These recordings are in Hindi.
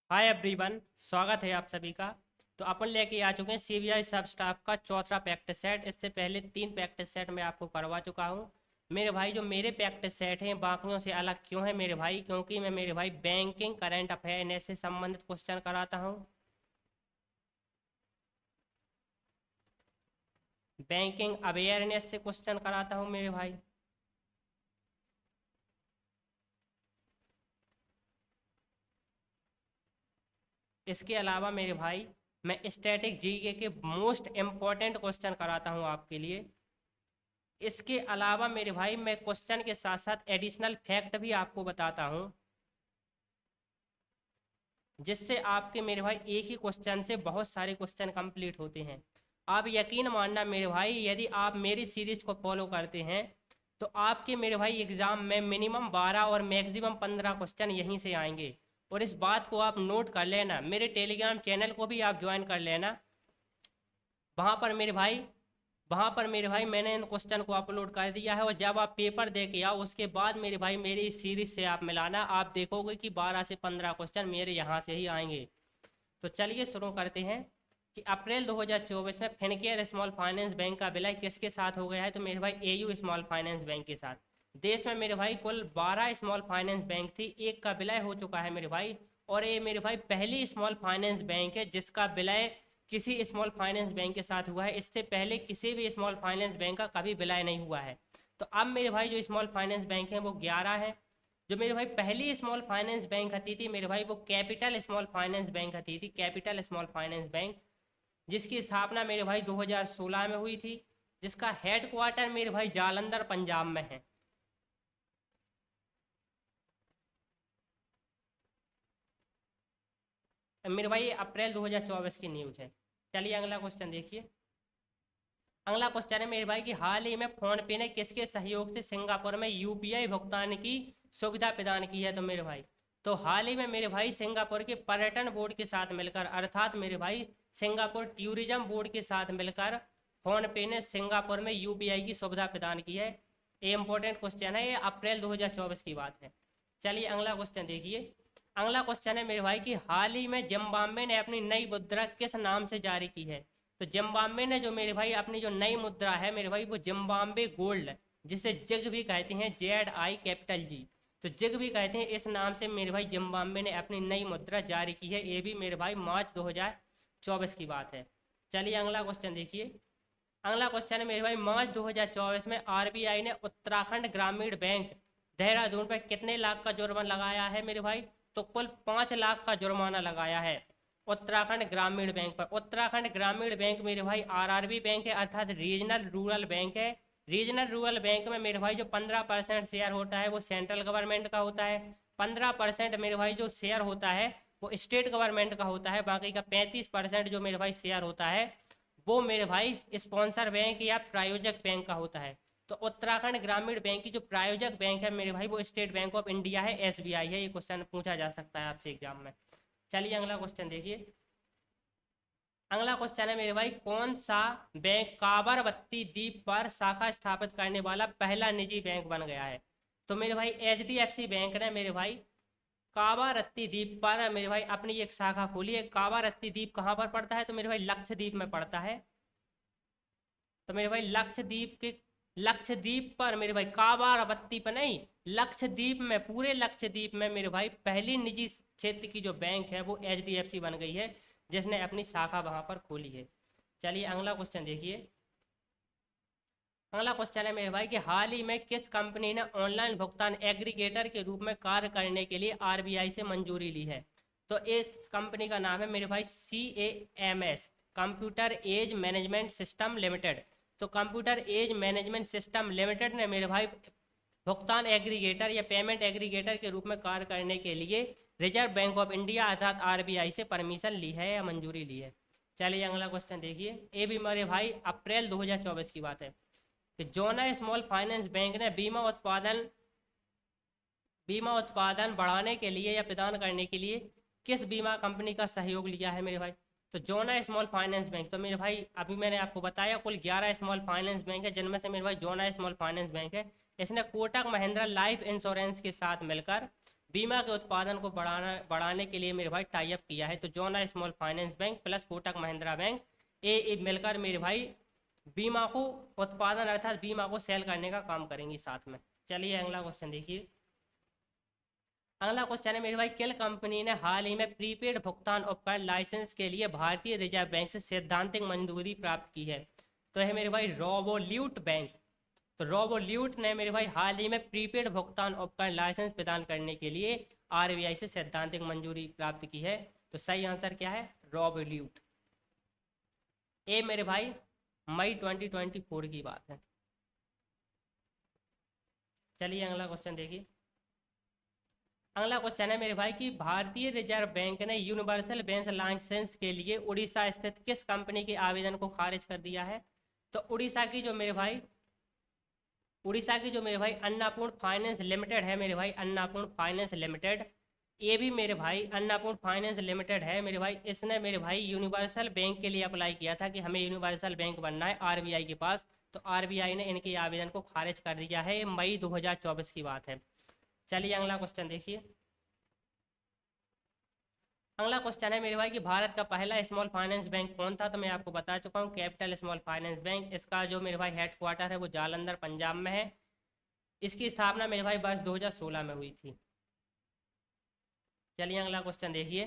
हाय एवरीवन, स्वागत है आप सभी का। तो अपन लेके आ चुके हैं सीबीआई सब स्टाफ का चौथा प्रैक्टिस सेट। इससे पहले 3 प्रैक्टिस सेट मैं आपको करवा चुका हूँ। मेरे भाई, जो मेरे प्रैक्टिस सेट हैं बाकियों से अलग क्यों है मेरे भाई? क्योंकि मैं मेरे भाई बैंकिंग, करंट अफेयर से संबंधित क्वेश्चन कराता हूँ। बैंकिंग अवेयरनेस से क्वेश्चन कराता हूँ मेरे भाई। इसके अलावा मेरे भाई, मैं स्टैटिक जीके के मोस्ट इम्पॉर्टेंट क्वेश्चन कराता हूँ आपके लिए। इसके अलावा मेरे भाई, मैं क्वेश्चन के साथ साथ एडिशनल फैक्ट भी आपको बताता हूँ, जिससे आपके मेरे भाई एक ही क्वेश्चन से बहुत सारे क्वेश्चन कंप्लीट होते हैं। आप यकीन मानना मेरे भाई, यदि आप मेरी सीरीज को फॉलो करते हैं तो आपके मेरे भाई एग्जाम में मिनिमम 12 और मैक्सिमम 15 क्वेश्चन यहीं से आएंगे। और इस बात को आप नोट कर लेना, मेरे टेलीग्राम चैनल को भी आप ज्वाइन कर लेना। वहाँ पर मेरे भाई वहाँ पर मेरे भाई मैंने इन क्वेश्चन को अपलोड कर दिया है। और जब आप पेपर दे के आओ उसके बाद मेरे भाई मेरी इस सीरीज से आप मिलाना, आप देखोगे कि 12 से 15 क्वेश्चन मेरे यहाँ से ही आएंगे। तो चलिए शुरू करते हैं कि अप्रैल 2024 में फिनकेयर स्मॉल फाइनेंस बैंक का विलय किसके साथ हो गया है? तो मेरे भाई एयू स्मॉल फाइनेंस बैंक के साथ। देश में मेरे भाई कुल 12 स्मॉल फाइनेंस बैंक थी, एक का विलय हो चुका है मेरे भाई। और ये मेरे भाई पहली स्मॉल फाइनेंस बैंक है जिसका विलय किसी स्मॉल फाइनेंस बैंक के साथ हुआ है। इससे पहले किसी भी स्मॉल फाइनेंस बैंक का कभी विलय नहीं हुआ है। तो अब मेरे भाई जो स्मॉल फाइनेंस बैंक है वो 11 है। जो मेरे भाई पहली स्मॉल फाइनेंस बैंक आती थी मेरे भाई, वो कैपिटल स्मॉल फाइनेंस बैंक आती थी, कैपिटल स्मॉल फाइनेंस बैंक, जिसकी स्थापना मेरे भाई 2016 में हुई थी, जिसका हेड क्वार्टर मेरे भाई जालंधर पंजाब में है। मेरे भाई ये अप्रैल 2024 की न्यूज़ है। चलिए अगला क्वेश्चन देखिए। अगला क्वेश्चन है मेरे भाई कि हाल ही में फोन पे ने किसके सहयोग से सिंगापुर में यूपीआई भुगतान की सुविधा प्रदान की है? तो मेरे भाई, तो हाल ही में मेरे भाई सिंगापुर के पर्यटन बोर्ड के साथ मिलकर, अर्थात मेरे भाई सिंगापुर टूरिज्म बोर्ड के साथ मिलकर फोन पे ने सिंगापुर में यूपीआई की सुविधा प्रदान की है। ये इंपॉर्टेंट क्वेश्चन है, ये अप्रैल 2024 की बात है। चलिए अगला क्वेश्चन देखिए। अगला क्वेश्चन है मेरे भाई कि हाल ही में जिम्बाब्वे ने अपनी नई मुद्रा किस नाम से जारी की है? तो जिम्बाब्वे ने जो मेरे भाई अपनी जो नई मुद्रा है मेरे भाई, वो जिम्बाब्वे गोल्ड, जिसे जिग भी कहते हैं, ZICAPITAL G, तो जिग भी कहते हैं, इस नाम से मेरे भाई जिम्बाब्वे ने अपनी नई मुद्रा जारी की है। ये भी मेरे भाई मार्च 2024 की बात है। चलिए अगला क्वेश्चन देखिए। अगला क्वेश्चन है मेरे भाई, मार्च 2024 में आरबीआई ने उत्तराखंड ग्रामीण बैंक देहरादून पर कितने लाख का जुर्माना लगाया है मेरे भाई? तो कुल 5 लाख का जुर्माना लगाया है उत्तराखंड ग्रामीण बैंक पर। उत्तराखंड ग्रामीण बैंक मेरे भाई आरआरबी बैंक है, अर्थात रीजनल रूरल बैंक है। रीजनल रूरल बैंक में मेरे भाई जो 15% शेयर होता है वो सेंट्रल गवर्नमेंट का होता है। 15% मेरे भाई जो शेयर होता है वो स्टेट गवर्नमेंट का होता है। बाकी का 35% जो मेरे भाई शेयर होता है वो मेरे भाई स्पॉन्सर बैंक या प्रायोजक बैंक का होता है। तो उत्तराखंड ग्रामीण बैंक की जो प्रायोजक बैंक है मेरे भाई, वो स्टेट बैंक ऑफ इंडिया है, SBI है। ये क्वेश्चन पूछा जा सकता है आपसे एग्जाम में। चलिए अगला क्वेश्चन देखिए। अगला क्वेश्चन है मेरे भाई, कौन सा बैंक काबरबत्ती द्वीप पर शाखा स्थापित करने वाला पहला निजी बैंक बन गया है? तो मेरे भाई HDFC बैंक ने मेरे भाई कावारत्ती द्वीप पर मेरे भाई अपनी एक शाखा खोली है। कावारत्ती द्वीप कहाँ पर पड़ता है? तो मेरे भाई लक्षद्वीप में पड़ता है। तो मेरे भाई लक्षद्वीप पर मेरे भाई, कावारत्ती पर नहीं, लक्षद्वीप में, पूरे लक्षद्वीप में मेरे भाई पहली निजी क्षेत्र की जो बैंक है वो HDFC बन गई है, जिसने अपनी शाखा वहां पर खोली है। चलिए अगला क्वेश्चन देखिए। अगला क्वेश्चन है मेरे भाई कि हाल ही में किस कंपनी ने ऑनलाइन भुगतान एग्रीगेटर के रूप में कार्य करने के लिए आरबीआई से मंजूरी ली है? तो एक कंपनी का नाम है मेरे भाई CAMS, computer age management system limited. तो computer age management system limited ने मेरे भाई भुगतान एग्रीगेटर या पेमेंट एग्रीगेटर के रूप में कार्य करने के लिए रिजर्व बैंक ऑफ इंडिया अर्थात आरबीआई से परमिशन ली है या मंजूरी ली है। चलिए अगला क्वेश्चन देखिए। ये भी मेरे भाई अप्रैल 2024 की बात है कि जोना स्मॉल फाइनेंस बैंक ने बीमा उत्पादन बढ़ाने के लिए या प्रदान करने के लिए किस बीमा कंपनी का सहयोग लिया है मेरे भाई? तो जोना स्मॉल फाइनेंस बैंक, तो मेरे भाई अभी मैंने आपको बताया कुल 11 स्मॉल फाइनेंस बैंक है, जिनमें से मेरे भाई जोना स्मॉल फाइनेंस बैंक है। इसने कोटक महिंद्रा लाइफ इंश्योरेंस के साथ मिलकर बीमा के उत्पादन को बढ़ाने के लिए मेरे भाई टाई अप किया है। तो Jana small finance bank plus Kotak Mahindra bank ये मिलकर मेरे भाई बीमा को उत्पादन अर्थात बीमा को सेल करने का काम करेंगी साथ में। चलिए अगला क्वेश्चन देखिए। अगला क्वेश्चन है मेरे भाई, किल कंपनी ने हाल ही में प्रीपेड भुगतान उपकरण लाइसेंस के लिए भारतीय रिजर्व बैंक से सैद्धांतिक मंजूरी प्राप्त की है। तो है मेरे भाई रोबोल्यूट बैंक। तो रोबोल्यूट ने मेरे भाई हाल ही में प्रीपेड भुगतान उपकरण लाइसेंस प्रदान करने के लिए आरबीआई से सैद्धांतिक मंजूरी प्राप्त की है। तो सही आंसर क्या है? रोबोल्यूट। ये मेरे भाई मई 2024 की बात है। चलिए अगला क्वेश्चन देखिए। अगला क्वेश्चन है मेरे भाई कि भारतीय रिजर्व बैंक ने यूनिवर्सल बैंक लाइसेंस के लिए उड़ीसा स्थित किस कंपनी के आवेदन को खारिज कर दिया है? तो उड़ीसा की जो मेरे भाई अन्नापूर्ण फाइनेंस लिमिटेड है मेरे भाई, अन्नापूर्ण फाइनेंस लिमिटेड, ये भी मेरे भाई अन्नापूर्ण फाइनेंस लिमिटेड है मेरे भाई। इसने मेरे भाई यूनिवर्सल बैंक के लिए अप्लाई किया था कि हमें यूनिवर्सल बैंक बनना है आरबीआई के पास। तो आरबीआई ने इनके आवेदन को खारिज कर दिया है। मई 2024 की बात है। चलिए अगला क्वेश्चन देखिए। अगला क्वेश्चन है मेरे भाई कि भारत का पहला स्मॉल फाइनेंस बैंक कौन था? तो मैं आपको बता चुका हूँ, कैपिटल स्मॉल फाइनेंस बैंक। इसका जो मेरे भाई हेड क्वार्टर है वो जालंधर पंजाब में है। इसकी स्थापना मेरे भाई वर्ष 2016 में हुई थी। चलिए अगला क्वेश्चन देखिए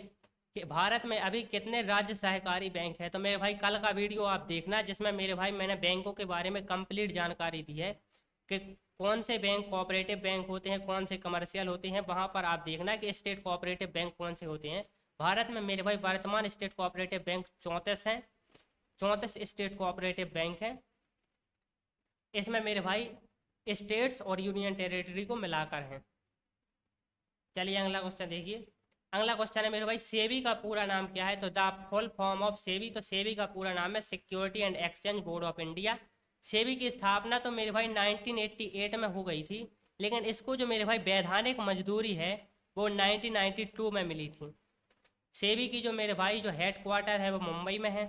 कि भारत में अभी कितने राज्य सहकारी बैंक है? तो मेरे भाई कल का वीडियो आप देखना जिसमें मेरे भाई मैंने बैंकों के बारे में कंप्लीट जानकारी दी है कि कौन से बैंक कोऑपरेटिव बैंक होते हैं, कौन से कमर्शियल होते हैं। वहाँ पर आप देखना कि स्टेट कोऑपरेटिव बैंक कौन से होते हैं। भारत में मेरे भाई वर्तमान स्टेट कोऑपरेटिव बैंक 34 हैं, 34 स्टेट कोऑपरेटिव बैंक हैं। इसमें मेरे भाई स्टेट्स और यूनियन टेरिटरी को मिलाकर हैं। चलिए अगला क्वेश्चन देखिए। अगला क्वेश्चन है मेरे भाई, सेबी का पूरा नाम क्या है? तो the full form of SEBI. तो सेबी का पूरा नाम है security and exchange board of India. SEBI की स्थापना तो मेरे भाई 1988 में हो गई थी, लेकिन इसको जो मेरे भाई वैधानिक मजदूरी है वो 1992 में मिली थी। सेबी की जो मेरे भाई जो हेड क्वार्टर है वो मुंबई में है।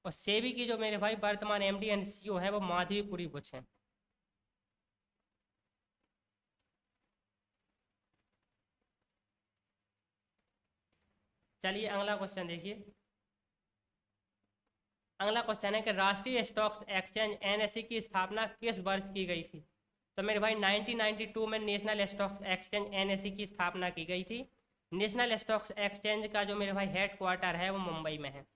और सेबी की जो मेरे भाई वर्तमान एमडी एंड सीईओ है वो माधवीपुरी बुच है। चलिए अगला क्वेश्चन देखिए। अगला क्वेश्चन है कि राष्ट्रीय स्टॉक एक्सचेंज एनएसई की स्थापना किस वर्ष की गई थी? तो मेरे भाई 1992 में नेशनल स्टॉक एक्सचेंज एनएसई की स्थापना की गई थी। नेशनल स्टॉक एक्सचेंज का जो मेरे भाई हेड क्वार्टर है वो मुंबई में है।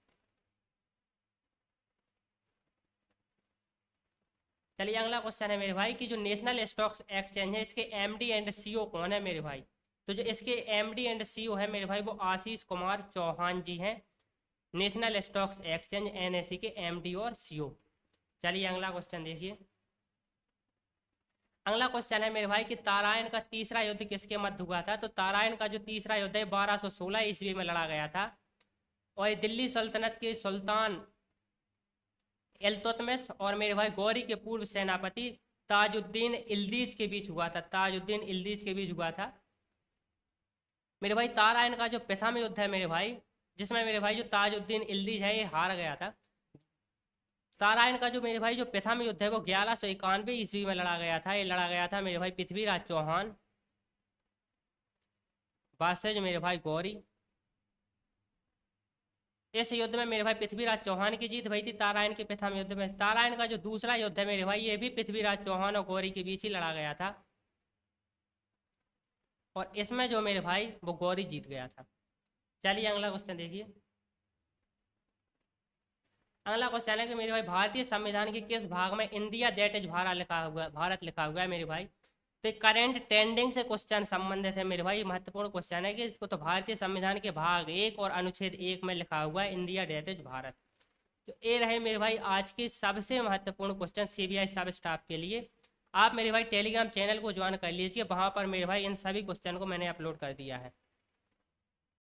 चलिए अगला क्वेश्चन है मेरे भाई कि जो नेशनल स्टॉक एक्सचेंज है इसके एमडी एंड सीईओ कौन है मेरे भाई? तो जो इसके एमडी एंड सीईओ है मेरे भाई वो आशीष कुमार चौहान जी हैं, नेशनल स्टॉक एक्सचेंज एनएसई के एमडी और सीईओ। चलिए अगला क्वेश्चन देखिए। अगला क्वेश्चन है मेरे भाई कि तारायन का तीसरा युद्ध किसके मध्य हुआ था? तो तारायन का जो तीसरा युद्ध है 1216 ईस्वी में लड़ा गया था और दिल्ली सल्तनत के सुल्तान इल्तुतमिश और मेरे भाई गौरी के पूर्व सेनापति ताजुद्दीन इल्दीज के बीच हुआ था। ताजुद्दीन इल्दीज के बीच हुआ था मेरे भाई। तारायन का जो प्रथम युद्ध है मेरे भाई, जिसमें मेरे भाई जो ताजुद्दीन इल्दीज है ये हार गया था। तारायन का जो मेरे भाई जो प्रथम युद्ध है वो 1191 ईस्वी में लड़ा गया था। ये लड़ा गया था मेरे भाई पृथ्वीराज चौहान बादशाह मेरे भाई गौरी। इस युद्ध में मेरे भाई पृथ्वीराज चौहान की जीत हुई थी तारायन के प्रथम युद्ध में। तारायन का जो दूसरा युद्ध है मेरे भाई ये भी पृथ्वीराज चौहान और गौरी के बीच ही लड़ा गया था और इसमें जो मेरे भाई वो गौरी जीत गया था। चलिए अगला क्वेश्चन देखिए। अगला क्वेश्चन है कि मेरे भाई भारतीय संविधान के किस भाग में इंडिया दैट इज भारत लिखा हुआ है मेरे भाई? तो करेंट ट्रेंडिंग से क्वेश्चन संबंधित है मेरे भाई, महत्वपूर्ण क्वेश्चन है कि इसको तो भारतीय संविधान के भाग 1 और अनुच्छेद 1 में लिखा हुआ है इंडिया दैट इज भारत। तो ये रहे मेरे भाई आज के सबसे महत्वपूर्ण क्वेश्चन सीबीआई सब स्टाफ के लिए। आप मेरे भाई टेलीग्राम चैनल को ज्वाइन कर लीजिए, वहाँ पर मेरे भाई इन सभी क्वेश्चन को मैंने अपलोड कर दिया है।